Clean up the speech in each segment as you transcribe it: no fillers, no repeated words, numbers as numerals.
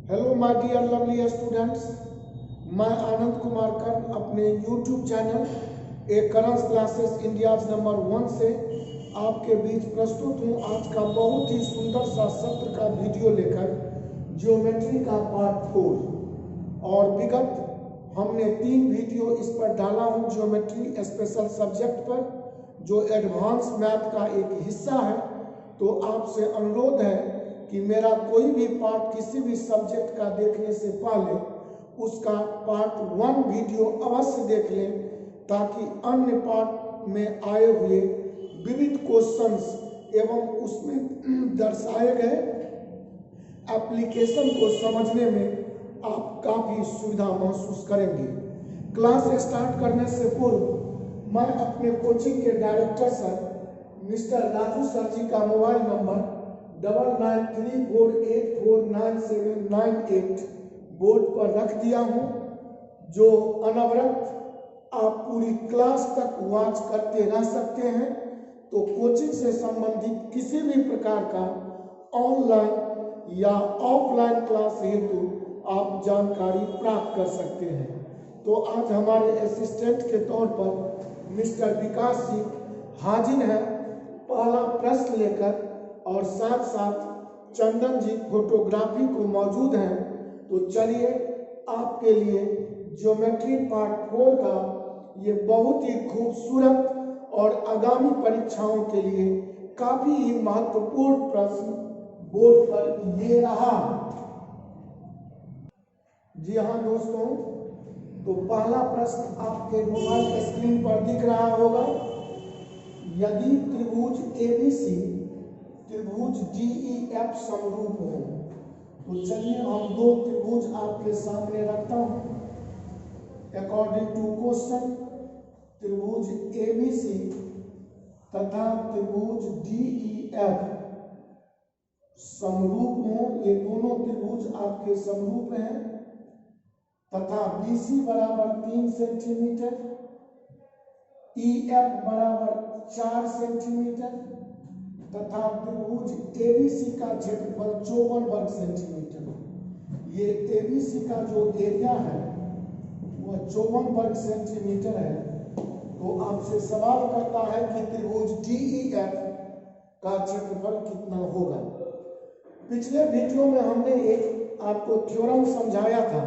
Hello my dear lovely students, मैं आनंद कुमार कर्ण अपने YouTube channel A Karans classes India number 1 से आपके बीच प्रस्तुत हूँ। आज का बहुत ही सुंदर सा सत्र का वीडियो लेकर ज्योमेट्री का पार्ट 4 और विगत हमने 3 वीडियो इस पर डाला हूँ ज्योमेट्री स्पेशल सब्जेक्ट पर, जो एडवांस मैथ का एक हिस्सा है। तो आपसे अनुरोध है कि मेरा कोई भी पार्ट किसी भी सब्जेक्ट का देखने से पहले उसका पार्ट 1 वीडियो अवश्य देख लें, ताकि अन्य पार्ट में आए हुए विविध क्वेश्चंस एवं उसमें दर्शाए गए एप्लीकेशन को समझने में आप काफ़ी सुविधा महसूस करेंगे। क्लास स्टार्ट करने से पूर्व मैं अपने कोचिंग के director sir mister Raju sir ji का मोबाइल नंबर 9934849798 बोर्ड पर रख दिया हूँ, जो अनवरत आप पूरी क्लास तक वॉच करते रह सकते हैं। तो कोचिंग से संबंधित किसी भी प्रकार का ऑनलाइन या ऑफलाइन क्लास हेतु आप जानकारी प्राप्त कर सकते हैं। तो आज हमारे असिस्टेंट के तौर पर मिस्टर विकास जी हाजिर हैं पहला प्रश्न लेकर, और साथ साथ चंदन जी फोटोग्राफी को मौजूद हैं। तो चलिए आपके लिए ज्योमेट्री पार्ट 4 का ये बहुत ही खूबसूरत और आगामी परीक्षाओं के लिए काफी ही महत्वपूर्ण प्रश्न बोर्ड पर ये रहा। जी हाँ दोस्तों, तो पहला प्रश्न आपके मोबाइल स्क्रीन पर दिख रहा होगा। यदि त्रिभुज ABC त्रिभुज DEF समरूप हो, तो चलिए हम 2 त्रिभुज आपके सामने रखता हूं। अकॉर्डिंग टू क्वेश्चन, त्रिभुज ABC तथा त्रिभुज DEF समरूप हो, ये दोनों त्रिभुज आपके समरूप हैं, तथा BC बराबर 3 सेंटीमीटर, EF बराबर 4 सेंटीमीटर तथा त्रिभुज ABC का क्षेत्रफल 54 वर्ग सेंटीमीटर। ये ABC का जो एरिया है वह 54 वर्ग सेंटीमीटर है। तो आपसे सवाल करता है कि त्रिभुज DEF का क्षेत्रफल कितना होगा। पिछले वीडियो में हमने एक आपको थ्योरम समझाया था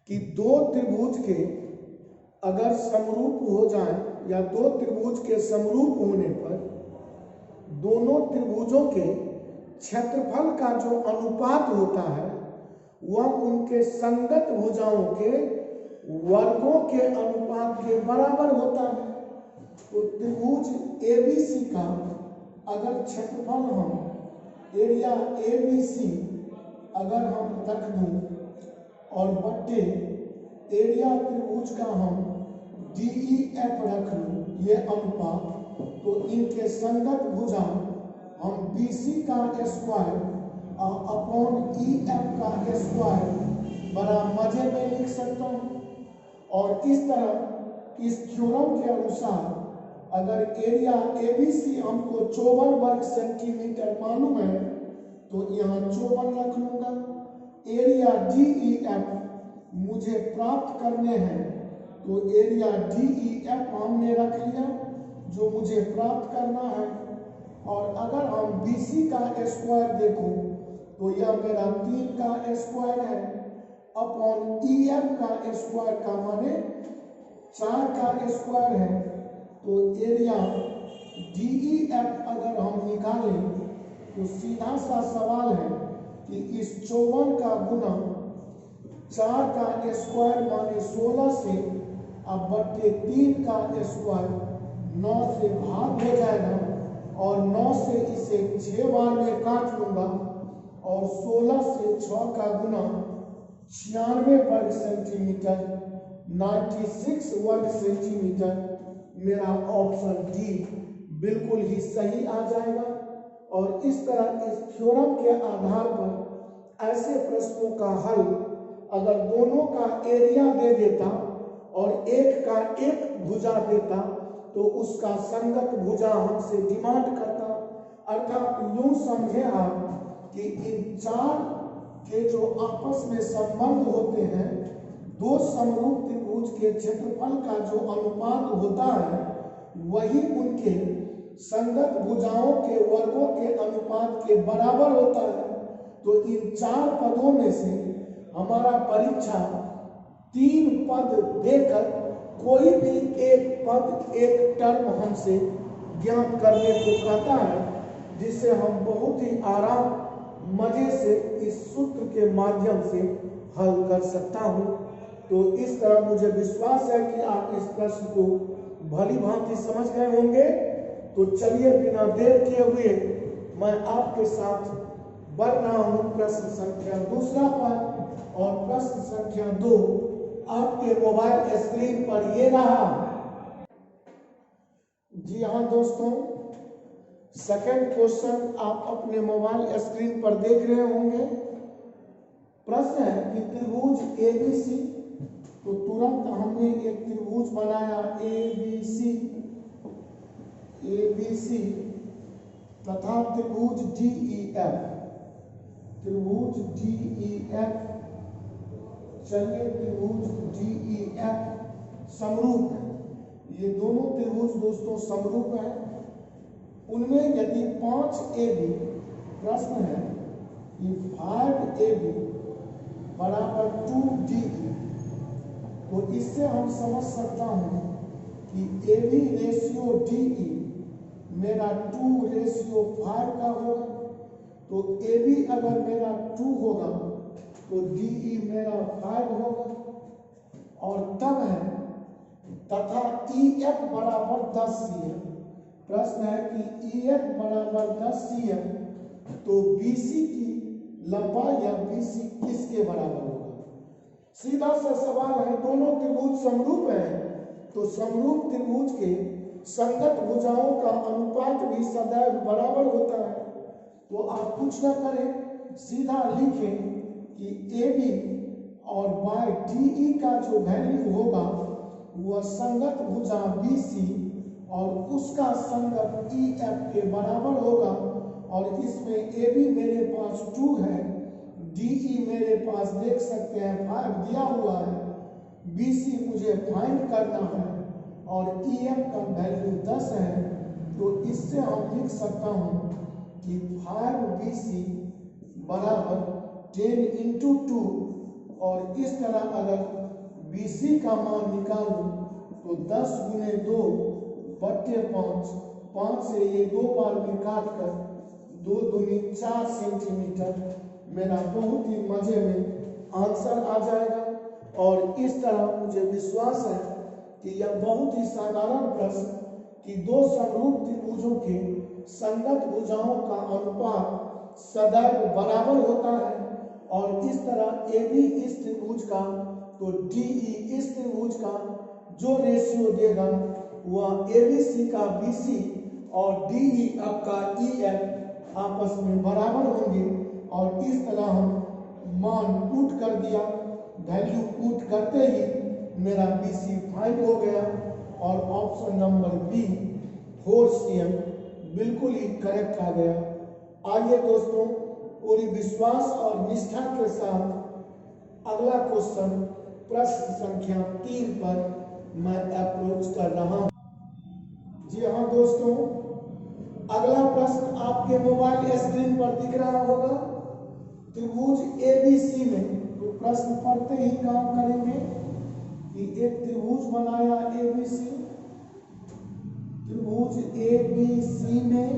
कि 2 त्रिभुज के अगर समरूप हो जाए या 2 त्रिभुज के समरूप होने पर दोनों त्रिभुजों के क्षेत्रफल का जो अनुपात होता है वह उनके संगत भुजाओं के वर्गों के अनुपात के बराबर होता है। तो त्रिभुज ABC का अगर क्षेत्रफल हम एरिया ABC अगर हम रख दूं और बट्टे एरिया त्रिभुज का हम DEF रख लूं, ये अनुपात, तो इनके संगत भुजा हम BC का स्क्वायर अपॉन EF का स्क्वायर बड़ा मजे में लिख सकता हूँ। और इस तरह इस थ्योरम के अनुसार अगर एरिया ABC हमको 54 वर्ग सेंटीमीटर मालूम है, तो यहाँ 54 रख लूंगा। एरिया DEF मुझे प्राप्त करने हैं, तो एरिया DEF हमने रख लिया जो मुझे प्राप्त करना है। और अगर हम BC का स्क्वायर देखो तो यह मेरा 3 का स्क्वायर है अपॉन EF का स्क्वायर का माने 4 का स्क्वायर है। तो एरिया DEF अगर हम निकालें तो सीधा सा सवाल है कि इस 54 का गुना 4 का स्क्वायर माने 16 से अब बट्टे 3 का स्क्वायर 9 से भाग हो जाएगा, और 9 से इसे 6 बार में काट लूंगा, और 16 से 6 का गुना 96 वर्ग सेंटीमीटर 96 वर्ग सेंटीमीटर। मेरा ऑप्शन डी बिल्कुल ही सही आ जाएगा। और इस तरह इस थ्योरम के आधार पर ऐसे प्रश्नों का हल अगर दोनों का एरिया दे देता और एक का एक भुजा देता, तो उसका संगत भुजा हमसे डिमांड करता। अर्थात यूं समझे आप कि इन 4 के जो आपस में संबंध होते हैं, दो समरूप त्रिभुज के क्षेत्रफल का जो अनुपात होता है वही उनके संगत भुजाओं के वर्गों के अनुपात के बराबर होता है। तो इन चार पदों में से हमारा परीक्षा 3 पद देकर कोई भी एक पद, एक टर्म हमसे ज्ञात करने को कहता है, जिससे हम बहुत ही आराम मजे से इस सूत्र के माध्यम से हल कर सकता हूं। तो इस तरह मुझे विश्वास है कि आप इस प्रश्न को भली भांति समझ गए होंगे। तो चलिए बिना देर किए हुए मैं आपके साथ बढ़ रहा हूं प्रश्न संख्या 2 पर, और प्रश्न संख्या 2 आपके मोबाइल स्क्रीन पर ये रहा। जी हाँ दोस्तों, सेकंड क्वेश्चन आप अपने मोबाइल स्क्रीन पर देख रहे होंगे। प्रश्न है कि त्रिभुज एबीसी, तो तुरंत हमने एक त्रिभुज बनाया एबीसी तथा त्रिभुज डीईएफ, चलिए त्रिभुज डीईएफ समरूप है। ये दोनों त्रिभुज दोस्तों समरूप है। उनमें यदि 5 AB, प्रश्न है कि 5 AB बराबर 2 DE, तो इससे हम समझ सकता हूं कि AB रेशियो DE मेरा 2:5 का होगा। तो AB अगर मेरा 2 होगा तो DE मेरा 5 होगा। और तब है तथा EF बराबर 10 cm। प्रश्न है कि EF बराबर 10 cm, तो BC की लंबाई या BC किसके बराबर होगा? सीधा सा सवाल है। दोनों त्रिभुज समरूप हैं, तो समरूप त्रिभुज के संगत भुजाओं का अनुपात भी सदैव बराबर होता है। तो आप कुछ ना करें, सीधा लिखें कि AB और बाय DE का जो वैल्यू होगा वह संगत भुजा BC और उसका संगत EF के बराबर होगा। और इसमें AB मेरे पास 2 है, DE मेरे पास देख सकते हैं 5 दिया हुआ है, BC मुझे फाइंड करना है और EF का वैल्यू 10 है। तो इससे हम लिख सकता हूं कि 5BC बराबर 10 × 2, और इस तरह अगर BC का मान निकालूं तो 10 × 2 बट्टे 5, 5 से ये 2 बार में काट कर 2 दूनी 4 सेंटीमीटर मेरा बहुत ही मजे में आंसर आ जाएगा। और इस तरह मुझे विश्वास है कि यह बहुत ही साधारण प्रश्न कि दो समरूप त्रिभुजों के संगत भुजाओं का अनुपात सदैव बराबर होता है। और इस तरह AB इस त्रिभुज का तो DE इस त्रिभुज का जो रेशियो देगा वह ABC का BC और DE आपका EF आपस में बराबर होंगे। और इस तरह हम मान पुट कर दिया, वैल्यू पुट करते ही मेरा BC 5 हो गया और ऑप्शन नंबर B 4 cm बिल्कुल ही करेक्ट आ गया। आइए दोस्तों, पूरी विश्वास और निष्ठा के साथ अगला क्वेश्चन प्रश्न संख्या 3 पर मैं अप्रोच कर रहा हूं। जी हाँ दोस्तों, अगला प्रश्न आपके मोबाइल स्क्रीन पर दिख रहा होगा। त्रिभुज ABC में, तो प्रश्न पढ़ते ही काम करेंगे कि एक त्रिभुज बनाया ABC, त्रिभुज ABC में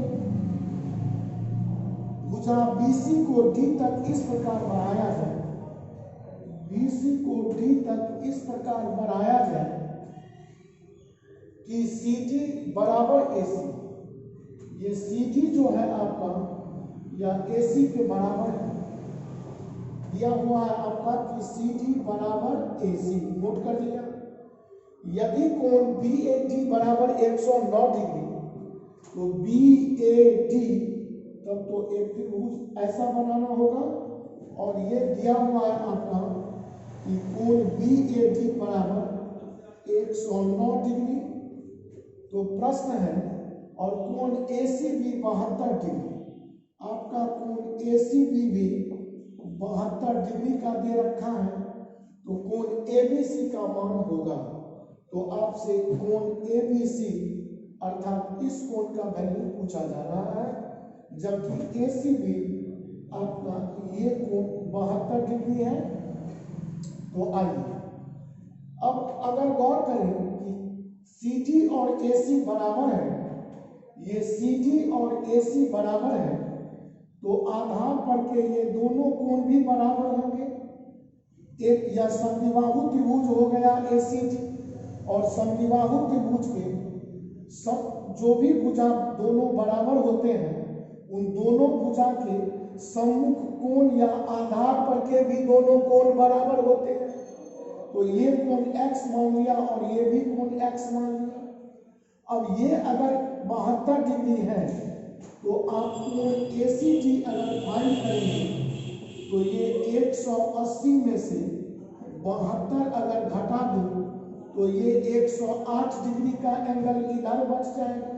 भुजा BC को D तक इस प्रकार बढ़ाया जाए, BC को D तक इस प्रकार बढ़ाया जाए कि CD बराबर AC। ये CD जो है आपका यह AC के बराबर है, दिया हुआ है आपका कि CD बराबर AC, नोट कर लिया। यदि कोण BAD बराबर 109 डिग्री, तो BAD तब तो एक त्रिभुज ऐसा बनाना होगा। और ये दिया हुआ है आपका कि कोण BAD बराबर 109 डिग्री। तो प्रश्न है और कोण ACB 72 डिग्री, आपका कोण ACB भी 72 डिग्री का दे रखा है, तो कोण एबीसी का मान होगा। तो आपसे कोण एबीसी अर्थात इस कोण का वैल्यू पूछा जा रहा है, जबकि एसी भी आपका ये कोण 72 डिग्री है। तो आइए अब अगर गौर करें कि CD और AC बराबर है, ये CD और AC बराबर है, तो आधार पर के ये दोनों कोण भी बराबर होंगे। एक या समद्विबाहु त्रिभुज हो गया ACD, और समद्विबाहु त्रिभुज के सब जो भी भुजा दोनों बराबर होते हैं, उन दोनों भुजा के सम्मुख कोण या आधार पर के भी दोनों कोण बराबर होते हैं। तो ये कोण x मान लिया और ये भी कोण x मान लिया। अब ये अगर 72 डिग्री है, तो आप कोण ACD अगर फाइंड करेंगे, तो ये 180 में से 72 अगर घटा दो, तो ये 108 डिग्री का एंगल इधर बच जाएगा।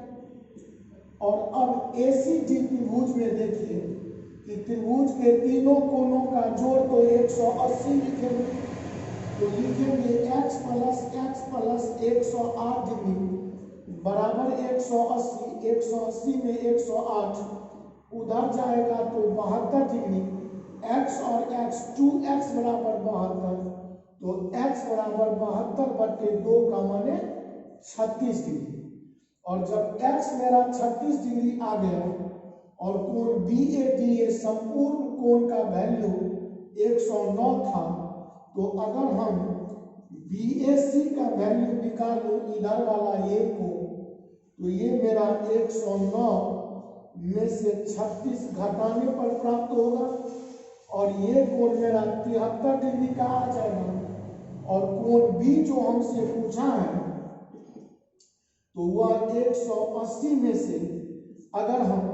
और अब ACD त्रिभुज में देखिए कि त्रिभुज के तीनों कोणों का जोड़ तो 180 लिखेंगे, तो लिखेंगे x प्लस 108 डिग्री बराबर 180। 180 में 108 उधर जाएगा तो 72 डिग्री, x और x 2x बराबर 72, तो x बराबर 72/2 का माने 36 डिग्री। और जब x मेरा 36 डिग्री आ गया और कोण BAD ये संपूर्ण कोण का वैल्यू 109 था, तो अगर हम BAC का वैल्यू निकालूं इधर वाला ये को, तो ये मेरा 109 में से 36 घटाने पर प्राप्त होगा, और ये कोण मेरा 73 डिग्री का आ जाएगा। और कोण B जो हमसे पूछा है, तो वह 180 में से अगर हम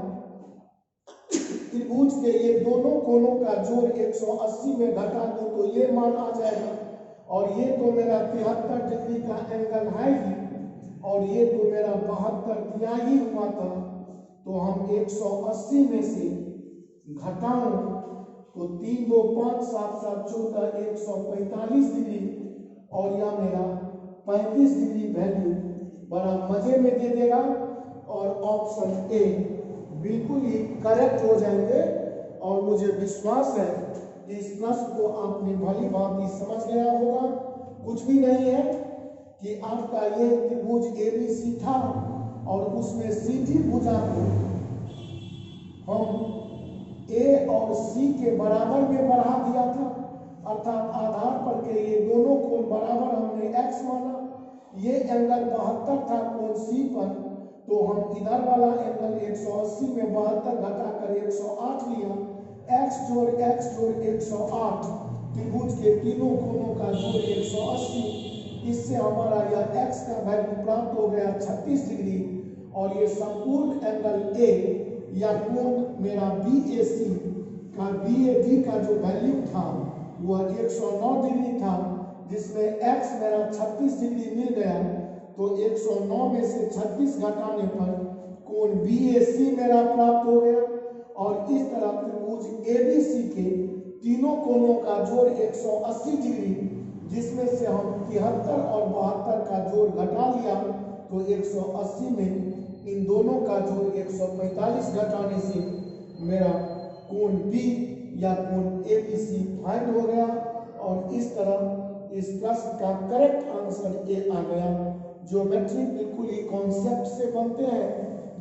त्रिभुज के ये दोनों कोणों का जोड़ 180 में घटा दूं, तो ये मान आ जाएगा। और ये तो मेरा 73 डिग्री का एंगल है ही, और ये तो मेरा 72 दिया ही हुआ था। तो हम 180 में से घटाऊं तो 3 2 5 7 7 14 145 डिग्री, और यह मेरा 35 डिग्री वैल्यू बड़ा मजे में दे देगा। और ऑप्शन ए बिल्कुल ही करेक्ट हो जाएंगे। और मुझे विश्वास है कि इस प्रश्न को आपने भली भांति समझ गया होगा। कुछ भी नहीं है कि आपका ये त्रिभुज ABC था और उसमें CD भुजा को हम A और C के बराबर में बढ़ा दिया था, अर्थात आधार पर के ये दोनों कोण बराबर हमने x माना। ये एंगल 72 था कोण C पर, तो हम इधर वाला एंगल 180 में 72 घटाकर 108 लिया। x जोड़ 108 त्रिभुज के तीनों कोणों का जोड़ 180। इससे हमारा यह x का वैल्यू प्राप्त हो गया 36 डिग्री। और ये संपूर्ण एंगल A या कोण मेरा BAC का BAD का जो वैल्यू था वह 109 डिग्री था, जिसमें x मेरा 36 डिग्री मिल गया। तो 109 में से 36 घटाने पर कोण BAC मेरा प्राप्त हो गया। और इस तरह त्रिभुज ABC के तीनों कोणों का जोड़ 180 डिग्री, जिसमें से हम 73 और 72 का जोड़ घटा लिया, तो 180 में इन दोनों का जोड़ 145 घटाने से मेरा कोण B या कोण ABC फाइंड हो गया। और इस तरह इस प्रश्न का करेक्ट आंसर ए आ गया। ज्योमेट्री बिल्कुल ही कॉन्सेप्ट से बनते हैं।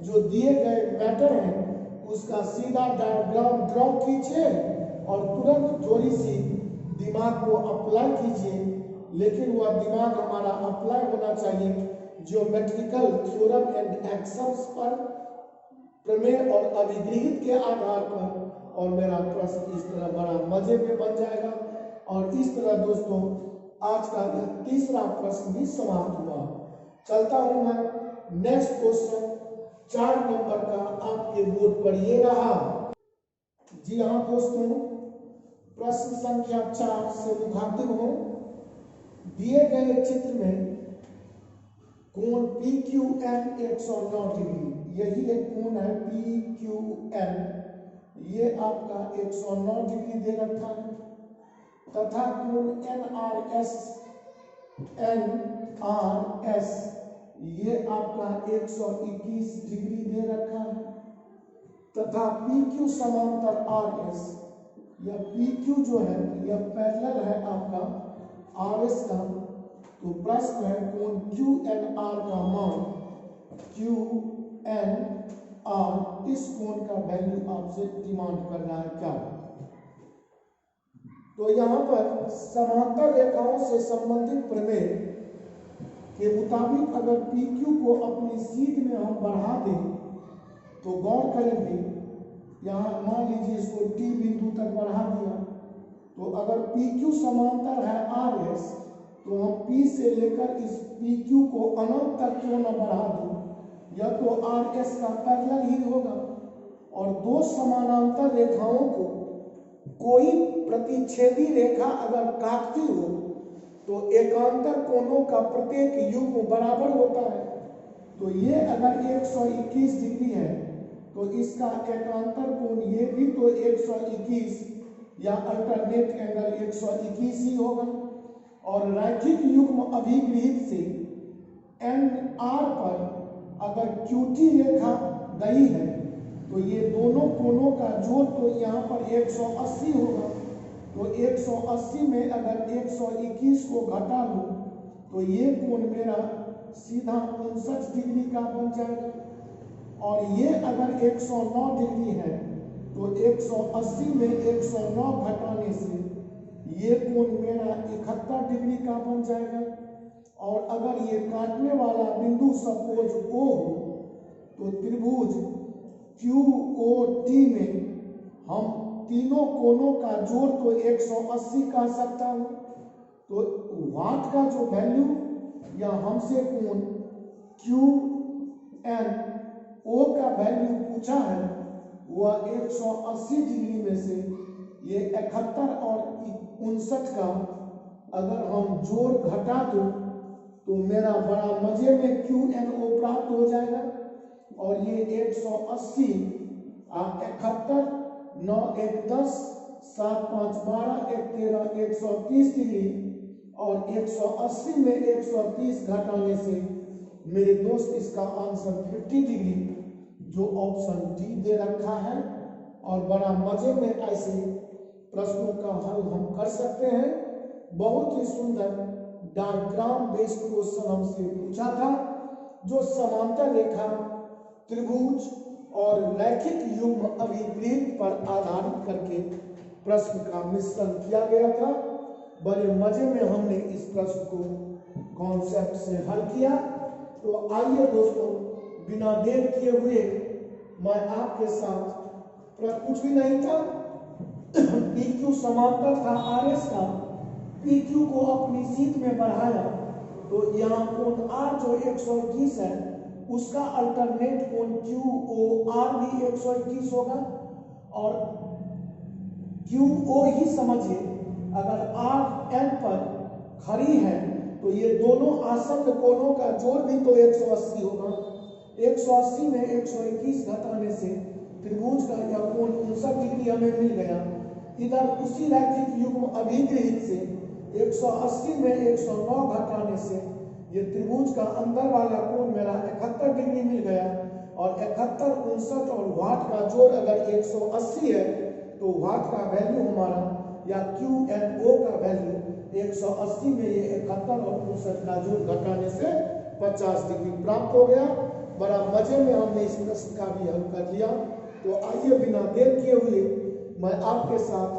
जो दिए गए मैटर है उसका सीधा डायग्राम ड्रॉ कीजिए और तुरंत थोड़ी सी दिमाग को अप्लाई कीजिए, लेकिन वह दिमाग हमारा अप्लाई होना चाहिए ज्योमेट्रिकल थ्योरम एंड एक्शंस पर, प्रमेय और अभिगृहित के आधार पर। और मेरा प्रश्न इस तरह बड़ा मजे में बन जाएगा। और इस तरह दोस्तों आज का तीसरा प्रश्न भी समाप्त हुआ। चलता हूं मैं नेक्स्ट क्वेश्चन 4 नंबर का आपके बोर्ड पर ये रहा। जी हाँ दोस्तों, प्रश्न संख्या 4 से मुखातिब हो। दिए गए चित्र में कोण PQM 109 डिग्री, यही एक कोण है PQM, ये आपका 109 डिग्री दे रखा है, तथा कोण NRS ये आपका 121 डिग्री दे रखा है, तथा PQ समांतर RS, यह PQ जो है यह पैरेलल है आपका RS का। तो प्रश्न है कोण QNR का मान, QNR इस कोण का वैल्यू आपसे डिमांड कर रहा है क्या। तो यहाँ पर समांतर रेखाओं से संबंधित प्रमेय के मुताबिक अगर PQ को अपनी सीध में हम बढ़ा दें तो गौर करेंगे, यहाँ मान लीजिए इसको T बिंदु तक बढ़ा दिया, तो अगर PQ समांतर है RS तो हम P से लेकर इस PQ को अनंत तक क्यों न बढ़ा दूं, यह तो RS का पैरेलल ही होगा। और दो समानांतर रेखाओं को कोई प्रतिच्छेदी रेखा अगर काटती हो तो एकांतर कोणों का प्रत्येक युग्म बराबर होता है। तो ये अगर 121 डिग्री है तो इसका एकांतर कोण ये भी तो 121 या अल्टरनेट एंगल 121 ही होगा। और रैखिक युग्म अभिगृहित से NR पर अगर QT रेखा गई है तो ये दोनों कोणों का जोड़ तो यहाँ पर 180 होगा। तो 180 में अगर 121 को घटा लूँ तो ये कोण मेरा सीधा 59 डिग्री का बन जाएगा। और ये अगर 109 डिग्री है तो 180 में 109 घटाने से ये कोण मेरा 71 डिग्री का बन जाएगा। और अगर ये काटने वाला बिंदु सपोज O हो तो त्रिभुज QOT में हम तीनों कोणों का जोड़ तो 180 कह सकता हूँ। तो वाट का जो वैल्यू या हमसे कोण QNO का वैल्यू पूछा है वह 180 डिग्री में से ये 71 और 59 का अगर हम जोड़ घटा दो तो मेरा बड़ा मजे में QNO प्राप्त हो जाएगा। और ये 180 71 9 1 10 7 5 12 1 13 130 डिग्री और 180 में 130 घटाने से मेरे दोस्त इसका आंसर 50 डिग्री जो ऑप्शन डी दे रखा है। और बड़ा मजे में ऐसे प्रश्नों का हल हम कर सकते हैं। बहुत ही सुंदर डायग्राम बेस्ड क्वेश्चन हमसे पूछा था जो समांतर रेखा, त्रिभुज और रैखिक युग्म अभिगृहित पर आधारित करके प्रश्न का मिश्रण किया गया था। बड़े मजे में हमने इस प्रश्न को कॉन्सेप्ट से हल किया। तो आइए दोस्तों, बिना देर किए हुए मैं आपके साथ कुछ भी नहीं था, PQ समांतर था RS का, PQ को अपनी सीध में बढ़ाया तो यहाँ कोण R जो 121 है उसका अल्टरनेट कोण QOR भी 121 होगा। और QO ही समझिए अगर RN पर खड़ी है तो ये दोनों आसन्न कोणों का जोड़ भी तो 180 होगा। 180 में 121 घटाने से त्रिभुज का यह कोण 59 डिग्री हमें मिल गया। इधर उसी रैखिक युग्म अभिगृहित से 180 में 109 घटाने से ये त्रिभुज का अंदर वाला कोण मेरा 71 डिग्री मिल गया। और 71 59 और वाट का जोड़ अगर 180 है तो वाट का वैल्यू हमारा या QNO का वैल्यू 180 में ये 71 और 59 का जोड़ घटाने से 50 डिग्री प्राप्त हो गया। बड़ा मजे में हमने इस प्रश्न का भी हल कर लिया। तो आइए बिना देर किए हुए मैं आपके साथ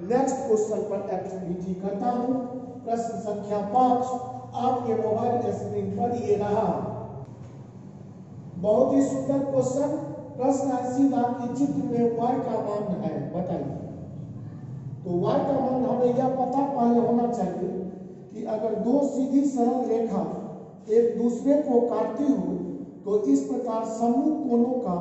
नेक्स्ट क्वेश्चन पर एक्टिविटी करता हूँ। प्रश्न संख्या 5 आपके मोबाइल स्क्रीन पर ये रहा। बहुत ही सुंदर क्वेश्चन। प्रश्न है सीधा कि चित्र में y का मान है, बताइए। तो y का मान हमें यह पता पहले होना चाहिए कि अगर दो सीधी सरल रेखा एक दूसरे को काटती हो तो इस प्रकार सम्मुख कोणों का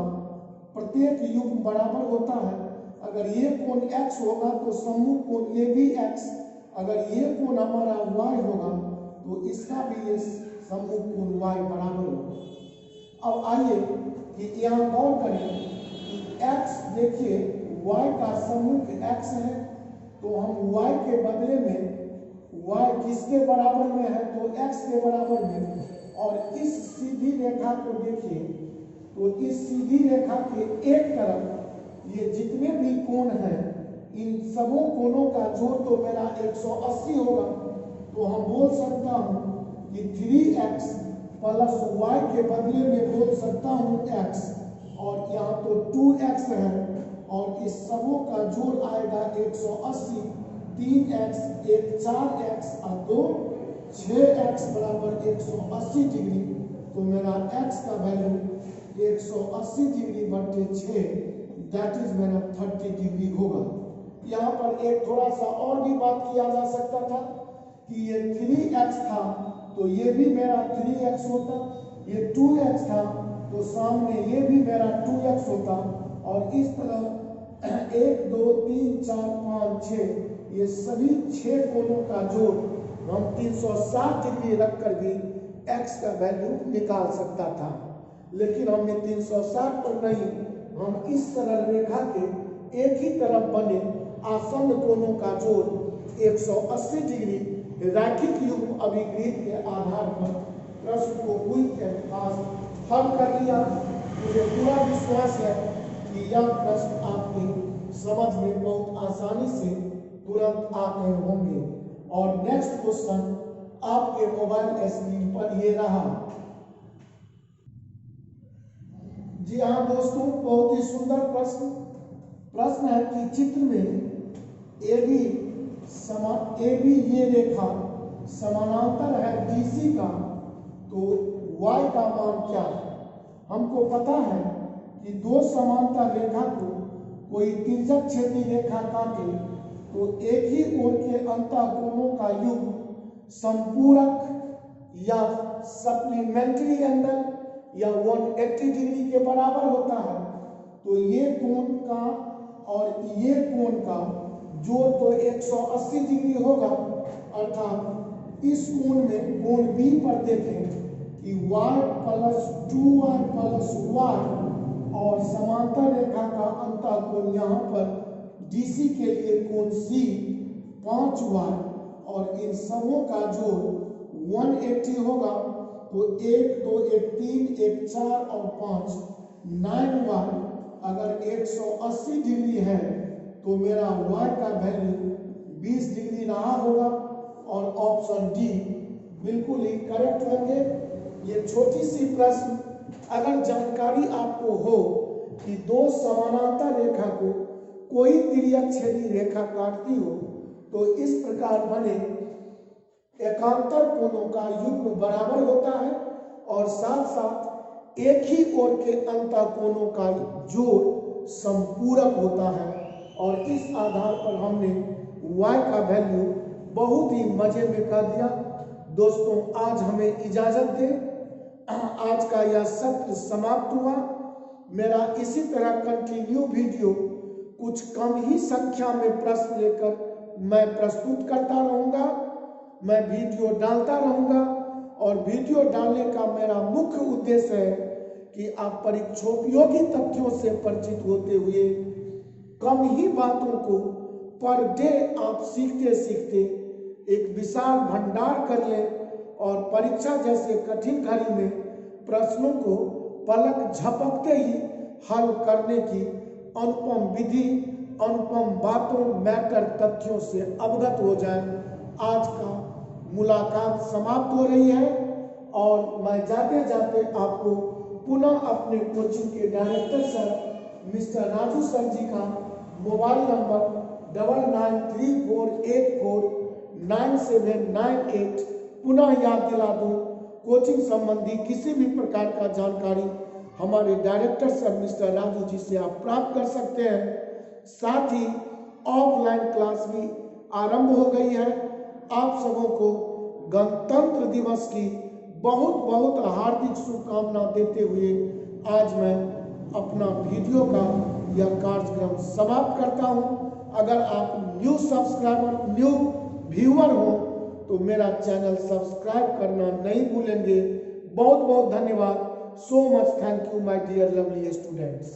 प्रत्येक युग्म बराबर होता है। अगर ये कोण x होगा तो सम्मुख कोण ये भी x, अगर ये कोण हमारा y होगा तो इसका भी ये सम्मुख कोण y बराबर होगा। अब आइए कि यहाँ गौर करें कि x देखिए y का सम्मुख x है, तो हम y के बदले में y किसके बराबर में है, तो x के बराबर में। और इस सीधी रेखा को देखिए, तो इस सीधी रेखा के एक तरफ ये जितने भी कोण हैं, इन सबों कोणों का जोड़ तो मेरा 180 होगा। तो हम बोल सकता हूं कि 3x प्लस y के बदले में बोल सकता हूं x, और यहाँ तो 2x है, और इस सबों का जोड़ आएगा 180, 3x, एक 4x और 2 6x बराबर 180 डिग्री। तो मेरा x का वैल्यू 180 डिग्री बटे 6 दैट इज मेरा 30 डिग्री होगा। यहाँ पर एक थोड़ा सा और भी बात किया जा सकता था कि ये 3x था तो ये भी मेरा 3x होता, ये 2x था तो सामने ये भी मेरा 2x होता, और इस तरह 1 2 3 4 5 6 ये सभी 6 कोणों का जोड़ हम 360 डिग्री रख कर भी x का वैल्यू निकाल सकता था। लेकिन हमने 360 पर नहीं, हम इस सरल रेखा के एक ही तरफ बने आसन्न कोणों का जोड़ 180 डिग्री रैखिक युग्म अभिगृहित के आधार पर प्रश्न को हुई के पास हल कर लिया। मुझे पूरा विश्वास है कि यह प्रश्न आपकी समझ में बहुत आसानी से तुरंत आ गए होंगे। और नेक्स्ट क्वेश्चन आपके मोबाइल स्क्रीन पर ये रहा। जी हाँ दोस्तों, बहुत ही सुंदर प्रश्न है कि चित्र में AB ये रेखा समानांतर है DC का, तो y का मान क्या है। हमको पता है कि दो समांतर रेखा को कोई तिर्यक छेदी रेखा काटे तो एक ही ओर के अंतःकोणों का युग्म संपूरक या सप्लीमेंट्री एंगल या 180 डिग्री के बराबर होता है। तो ये कोण का और ये कोण का जोड़ तो 180 डिग्री होगा, अर्थात इस कोण में कोण B पर देखें कि y plus 2y plus y और समांतर रेखा का अंतःकोण यहाँ पर DC के लिए कोण C 5y और इन सबों का जोड़ 180 होगा। तो 1 2 1 3 1 4 और 5 9y अगर 180 डिग्री है तो मेरा y का वैल्यू 20 डिग्री रहा होगा, और ऑप्शन डी बिल्कुल ही करेक्ट होंगे। ये छोटी सी प्रश्न अगर जानकारी आपको हो कि दो समानांतर रेखा को कोई तिर्यक छेदी रेखा काटती हो तो इस प्रकार बने एकांतर कोणों का युग्म बराबर होता है, और साथ साथ एक ही ओर के अंतःकोणों का जोड़ संपूरक होता है। और इस आधार पर हमने y का वैल्यू बहुत ही मजे में कर दिया। दोस्तों आज हमें इजाजत दें, आज का यह सत्र समाप्त हुआ। मेरा इसी तरह कंटिन्यू वीडियो कुछ कम ही संख्या में प्रश्न लेकर मैं प्रस्तुत करता रहूंगा, मैं वीडियो डालता रहूंगा, और वीडियो डालने का मेरा मुख्य उद्देश्य है कि आप परीक्षोपयोगी तथ्यों से परिचित होते हुए कम ही बातों को पर डे आप सीखते सीखते एक विशाल भंडार कर लें, और परीक्षा जैसे कठिन घड़ी में प्रश्नों को पलक झपकते ही हल करने की अनुपम विधि, अनुपम बातों, मैटर, तथ्यों से अवगत हो जाए। आज का मुलाकात समाप्त हो रही है, और मैं जाते जाते आपको पुनः अपने कोचिंग के director sir mister Raju sir ji का मोबाइल नंबर 9934849798 पुनः याद दिला दूं। कोचिंग संबंधी किसी भी प्रकार का जानकारी हमारे director sir mister Raju ji से आप प्राप्त कर सकते हैं। साथ ही ऑफलाइन क्लास भी आरंभ हो गई है। आप सबों को गणतंत्र दिवस की बहुत बहुत हार्दिक शुभकामना देते हुए आज मैं अपना वीडियो का यह कार्यक्रम समाप्त करता हूं। अगर आप न्यू सब्सक्राइबर, न्यू व्यूअर हो तो मेरा चैनल सब्सक्राइब करना नहीं भूलेंगे। बहुत बहुत धन्यवाद। So much thank you my dear lovely students.